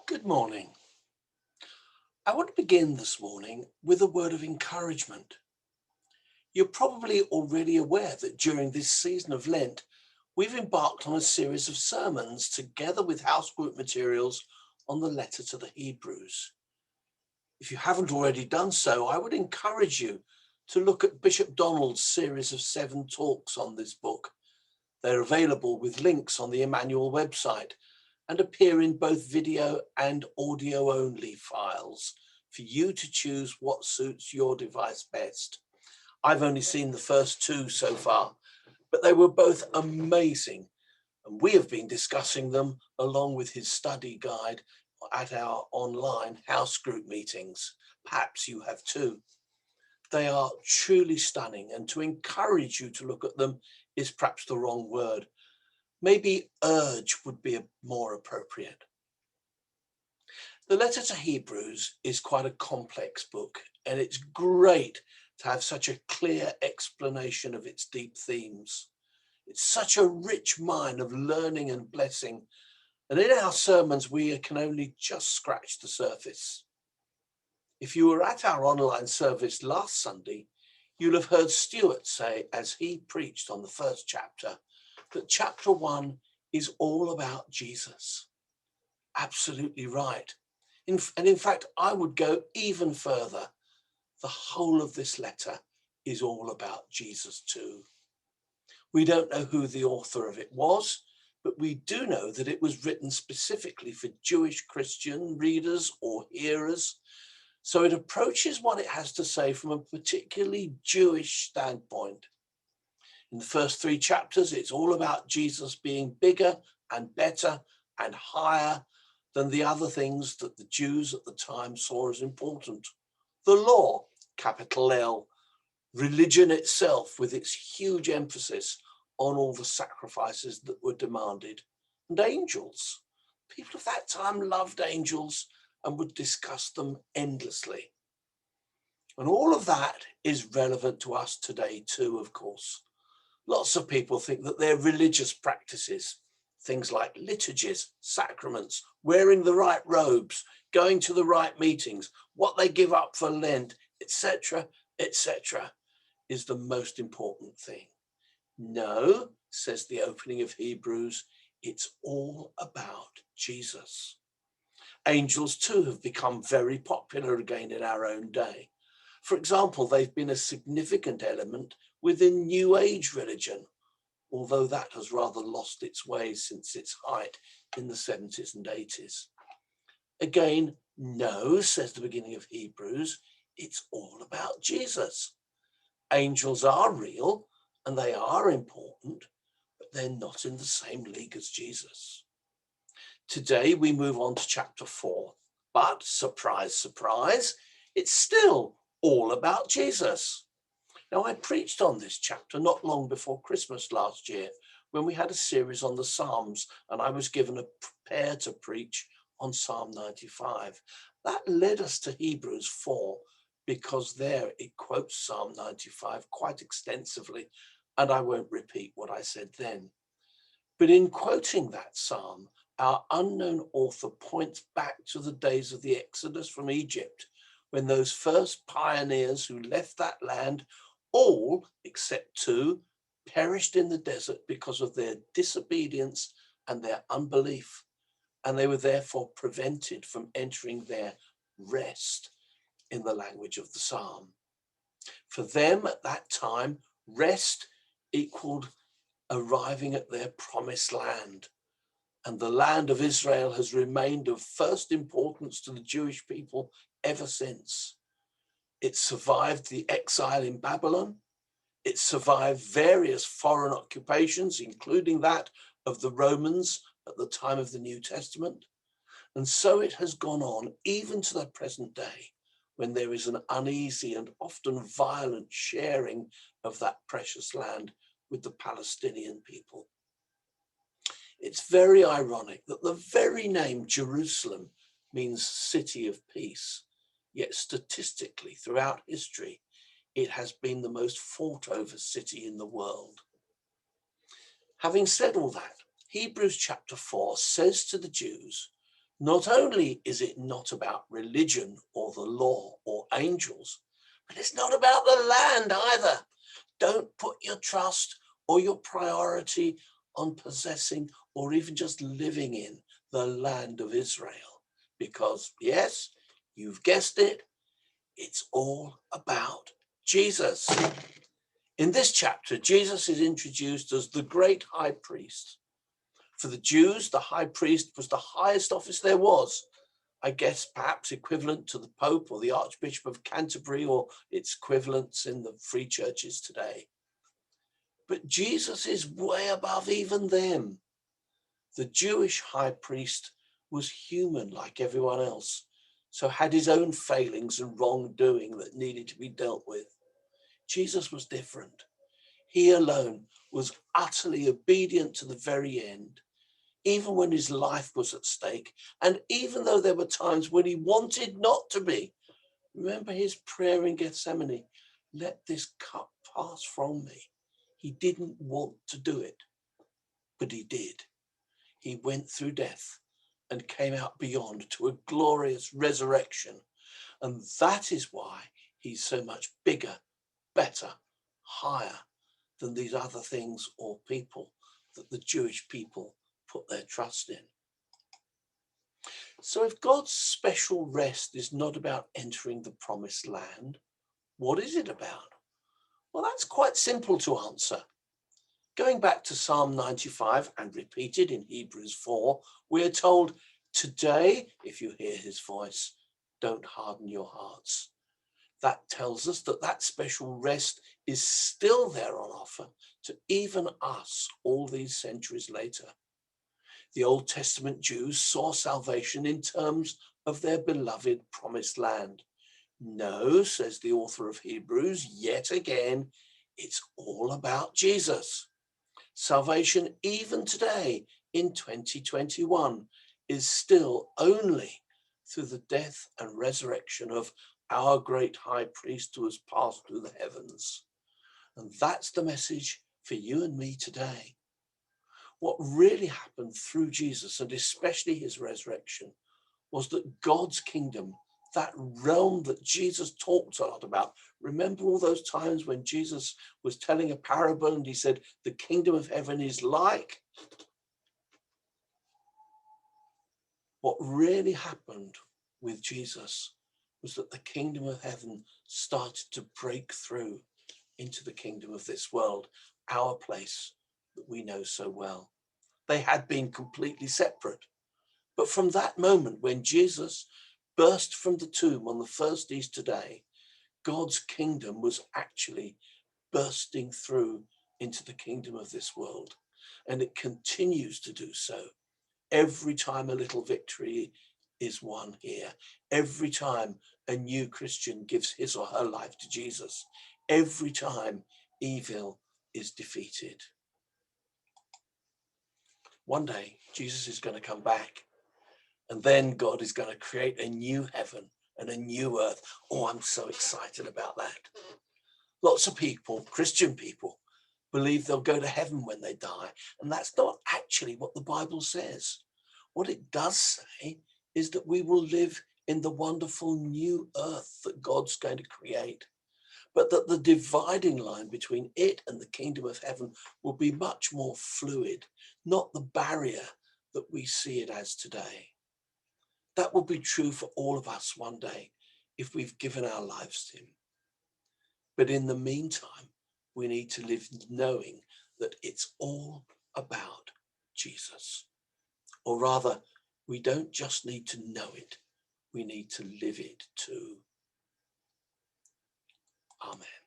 Good morning. I want to begin this morning with a word of encouragement. You're probably already aware that during this season of Lent, we've embarked on a series of sermons together with house group materials on the letter to the Hebrews. If you haven't already done so, I would encourage you to look at Bishop Donald's series of 7 talks on this book. They're available with links on the Emmanuel website and appear in both video and audio only files for you to choose what suits your device best. I've only seen the first 2 so far, but they were both amazing, and we have been discussing them along with his study guide at our online house group meetings. Perhaps you have too. They are truly stunning, and to encourage you to look at them is perhaps the wrong word. Maybe urge would be more appropriate. The letter to Hebrews is quite a complex book, and it's great to have such a clear explanation of its deep themes. It's such a rich mine of learning and blessing, and in our sermons we can only just scratch the surface. If you were at our online service last Sunday, you'll have heard Stuart say, as he preached on the first chapter, that chapter 1 is all about Jesus. Absolutely right. And in fact, I would go even further. The whole of this letter is all about Jesus too. We don't know who the author of it was, but we do know that it was written specifically for Jewish Christian readers or hearers. So it approaches what it has to say from a particularly Jewish standpoint. In the first 3 chapters, it's all about Jesus being bigger and better and higher than the other things that the Jews at the time saw as important. The law, capital L, religion itself with its huge emphasis on all the sacrifices that were demanded, and angels. People of that time loved angels and would discuss them endlessly. And all of that is relevant to us today too, of course. Lots of people think that their religious practices, things like liturgies, sacraments, wearing the right robes, going to the right meetings, what they give up for Lent, etc., is the most important thing. No, says the opening of Hebrews, it's all about Jesus. Angels too have become very popular again in our own day. For example, they've been a significant element within New Age religion, although that has rather lost its way since its height in the 70s and 80s. Again, no, says the beginning of Hebrews, it's all about Jesus. Angels are real and they are important, but they're not in the same league as Jesus. Today we move on to chapter 4, but surprise, surprise, it's still all about Jesus. Now, I preached on this chapter not long before Christmas last year when we had a series on the Psalms, and I was given a prepare to preach on Psalm 95. That led us to Hebrews 4 because there it quotes Psalm 95 quite extensively, and I won't repeat what I said then. But in quoting that psalm, our unknown author points back to the days of the Exodus from Egypt, when those first pioneers who left that land, all except 2, perished in the desert because of their disobedience and their unbelief, and they were therefore prevented from entering their rest in the language of the psalm. For them at that time, rest equaled arriving at their promised land. And the land of Israel has remained of first importance to the Jewish people ever since. It survived the exile in Babylon. It survived various foreign occupations, including that of the Romans at the time of the New Testament. And so it has gone on even to the present day, when there is an uneasy and often violent sharing of that precious land with the Palestinian people. It's very ironic that the very name Jerusalem means city of peace, yet statistically throughout history, it has been the most fought over city in the world. Having said all that, Hebrews chapter 4 says to the Jews, Not only is it not about religion or the law or angels, but it's not about the land either. Don't put your trust or your priority on possessing or even just living in the land of Israel. Because, yes, you've guessed it, it's all about Jesus. In this chapter, Jesus is introduced as the great high priest. For the Jews, the high priest was the highest office there was. I guess perhaps equivalent to the Pope or the Archbishop of Canterbury or its equivalents in the free churches today. But Jesus is way above even them. The Jewish high priest was human like everyone else, so had his own failings and wrongdoing that needed to be dealt with. Jesus was different. He alone was utterly obedient to the very end, even when his life was at stake, and even though there were times when he wanted not to be. Remember his prayer in Gethsemane, let this cup pass from me. He didn't want to do it, but he did. He went through death and came out beyond to a glorious resurrection. And that is why he's so much bigger, better, higher than these other things or people that the Jewish people put their trust in. So if God's special rest is not about entering the promised land, what is it about? Well, that's quite simple to answer. Going back to Psalm 95 and repeated in Hebrews 4, we are told, today, if you hear his voice, don't harden your hearts. That tells us that that special rest is still there on offer to even us all these centuries later. The Old Testament Jews saw salvation in terms of their beloved promised land. No, says the author of Hebrews, yet again, it's all about Jesus. Salvation, even today in 2021, is still only through the death and resurrection of our great high priest who has passed through the heavens. And that's the message for you and me today. What really happened through Jesus, and especially his resurrection, was that God's kingdom, that realm that Jesus talked a lot about. Remember all those times when Jesus was telling a parable and he said, the kingdom of heaven is like? What really happened with Jesus was that the kingdom of heaven started to break through into the kingdom of this world, our place that we know so well. They had been completely separate. But from that moment when Jesus burst from the tomb on the first Easter day, God's kingdom was actually bursting through into the kingdom of this world. And it continues to do so every time a little victory is won here, every time a new Christian gives his or her life to Jesus, every time evil is defeated. One day, Jesus is going to come back, and then God is going to create a new heaven and a new earth. Oh, I'm so excited about that. Lots of people, Christian people, believe they'll go to heaven when they die. And that's not actually what the Bible says. What it does say is that we will live in the wonderful new earth that God's going to create, but that the dividing line between it and the kingdom of heaven will be much more fluid, not the barrier that we see it as today. That will be true for all of us one day if we've given our lives to him. But in the meantime, we need to live knowing that it's all about Jesus. Or rather, we don't just need to know it, we need to live it too. Amen.